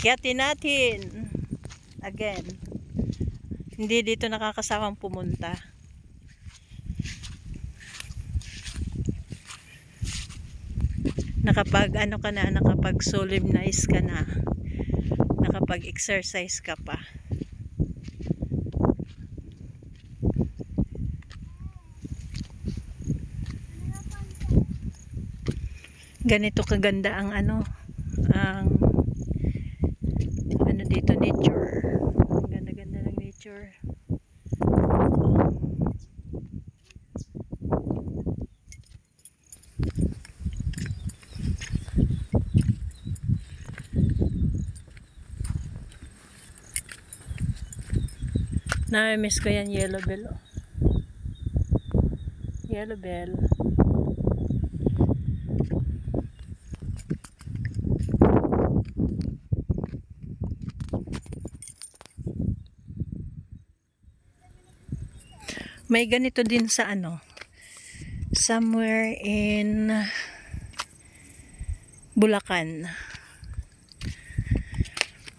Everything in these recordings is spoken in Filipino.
Akyatin natin. Again. Hindi dito nakakasawang pumunta. Nakapag ano ka na, nakapag solemnize ka na. Nakapag exercise ka pa. Ganito kaganda ang ang dito, nature. Ang ganda-ganda ng nature. Na-miss ko yan, yellow bell. Yellow bell. May ganito din sa somewhere in Bulacan.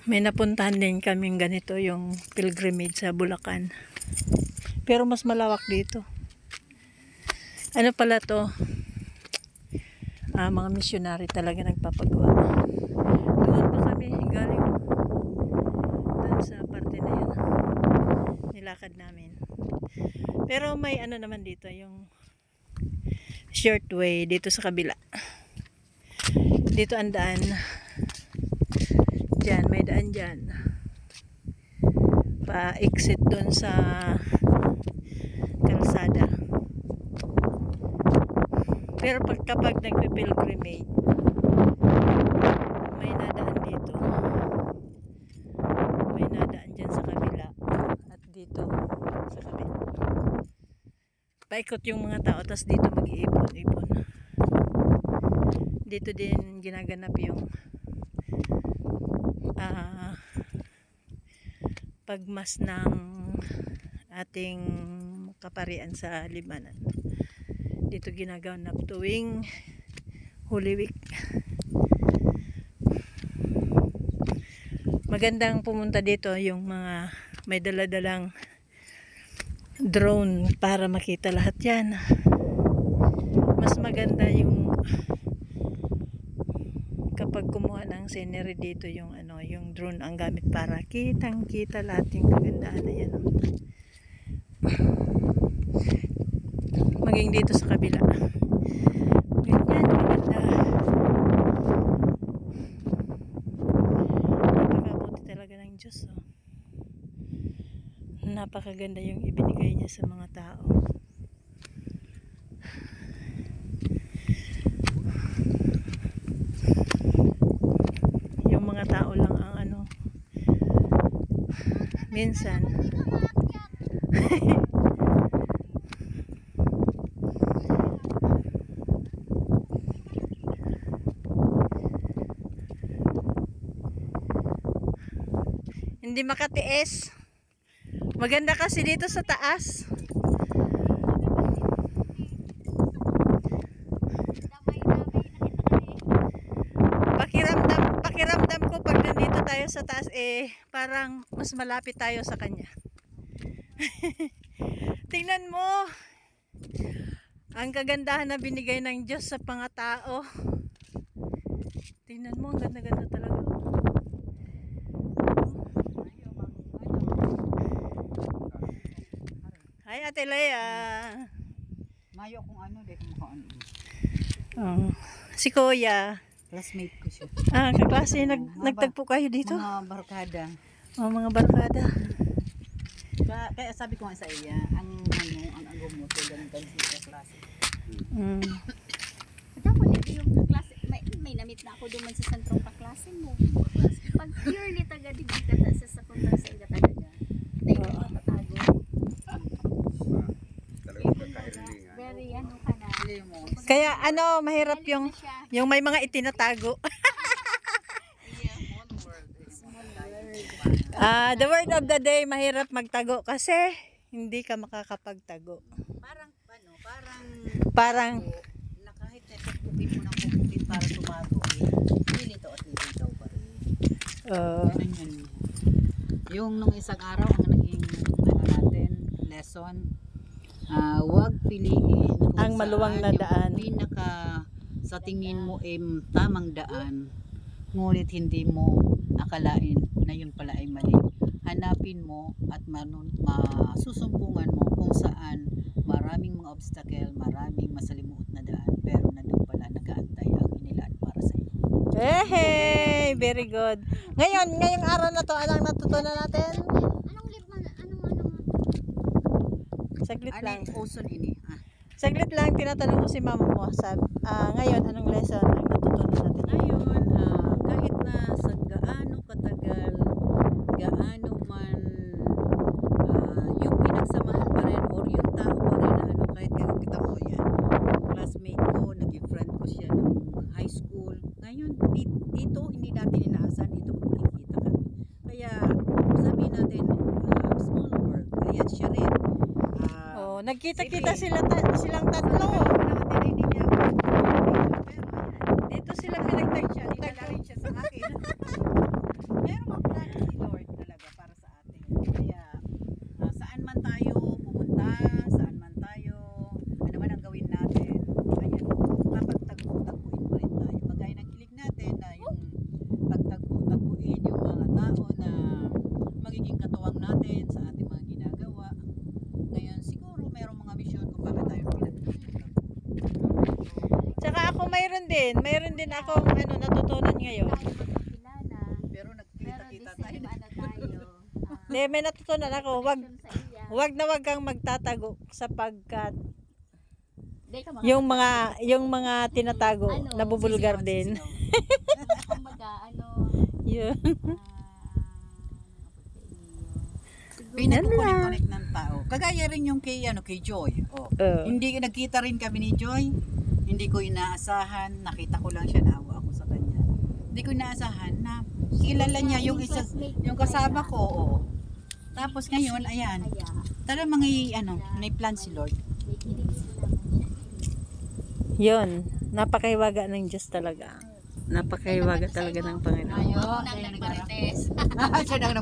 May napuntahan din kaming ganito, yung pilgrimage sa Bulacan. Pero mas malawak dito. Ano pala to? Mga missionary talaga nagpapagawa. Doon pa kami galing. Doon sa parte na yun. Nilakad namin. Pero may naman dito, yung short way dito sa kabila. Dito ang daan. Diyan, may daan dyan. Pa-exit doon sa kalsada. Pero kapag nagpe-pilgrimage, may nadaan dito. May nadaan dyan sa kabila. At dito sa kabila. Paikot yung mga tao, tapos dito mag-iipon-ipon. Dito din ginaganap yung pagmas ng ating kaparian sa Libanan. Dito ginaganap tuwing Holy Week. Magandang pumunta dito yung mga may dala-dalang drone para makita lahat yan. Mas maganda yung kapag kumuha ng scenery dito, yung yung drone ang gamit para kitang-kita lahat yung kagandahan na yan. Maging dito sa kabila. Ganyan, maganda. Napakabuti talaga ng Diyos. Napakaganda yung ibinigay niya sa mga tao. Yung mga tao lang ang minsan hindi makatiis. Maganda kasi dito sa taas. Pakiramdam ko pag nandito tayo sa taas, parang mas malapit tayo sa kanya. Tingnan mo ang kagandahan na binigay ng Diyos sa mga tao. Tingnan mo, ang ganda-ganda talaga. Hi, Ate Lea. Mayo kung dito mo Si Kuya. classmate ko siya. Kaklase, nagtagpo kayo dito? Mga barkada. Mga barkada. Kaya sabi ko nga sa iya, ang agom mo, so ganun sa klase. Tapos yung klase, may namit na ako duman sa sentrong kaklase mo. Pag purely taga-digita sa punta sa inga talaga. Tatago. Very ka na. Kaya mahirap yung may mga itinatago. The word of the day, mahirap magtago kasi hindi ka makakapagtago. Parang na kahit na pupukit mo ng pupukit para tumago, lilitaw at lilitaw pa rin. Ganun yun. Yung nung isang araw, ang naging natin, lesson, huwag piliin kung Ang maluwang na saan daan. yung pinaka sa tingin mo tamang daan, ngunit hindi mo akalain na yun pala ay mali. Hanapin mo at masusumpungan mo kung saan maraming mga obstacle, maraming masalimuot na daan, pero nandun pala nag-aantay ang inilaan para sa iyo. Hey, very good. Ngayong araw na to, anong natutunan natin? Anong lip man? Saglit Ano lang. yung oson ini? Saglit lang, tinatanong ko si mama mo. Ngayon, anong lesson ang natutunan natin? Ngayon, kahit na sa gaano katagal, gaano man yung pinagsamahan pa rin or yung tao pa rin na kahit kita mo yan, classmate ko, naging friend ko siya nung high school. Ngayon, dito hindi natin inaasahan, dito magkikita kami. Kaya, sabihin natin, small world. Ayan siya rin. Oh, nagkita-kita silang tatlo. Dito sila pinagtagsiya. Dinala rin siya sa akin. Meron ang plano si Lord talaga para sa atin. Kaya saan man tayo pumunta, saan man tayo, ano man ang gawin natin, ayan, papagtagpo-tagpuin pa rin tayo. Kagaya ng hilig natin na yung pagtagpo-tagpuin yung mga tao na magiging katuwang natin sa ating mga ginagawa. Ngayon siguro merong mga misyon kung bakit tayo pinagtagpo. Tsaka ako mayroon din akong natutunan ngayon. Tayo magkakilala. Pero Pero nagkita-kita the tayo. same ano tayo. Hindi, may natutunan ako. Wag na wag kang magtatago sapagkat Hindi ka yung mga tinatago nabubulgar din. Kumbaga, Yun. Pinag-connect ng tao. Kagaya rin yung kay Joy. Oh. Hindi nagkita rin kami ni Joy. Hindi ko inaasahan, nakita ko lang siya, naawa ako sa kanya. Hindi ko inaasahan na kilala niya yung isa, yung kasama ko. Oh. Tapos ngayon, ayan. Tara mga may-plan si Lord. Yun. Napakahiwaga ng Diyos talaga. Napakahiwaga talaga ng Panginoon. Ayun, nang nagmarites. Siya nang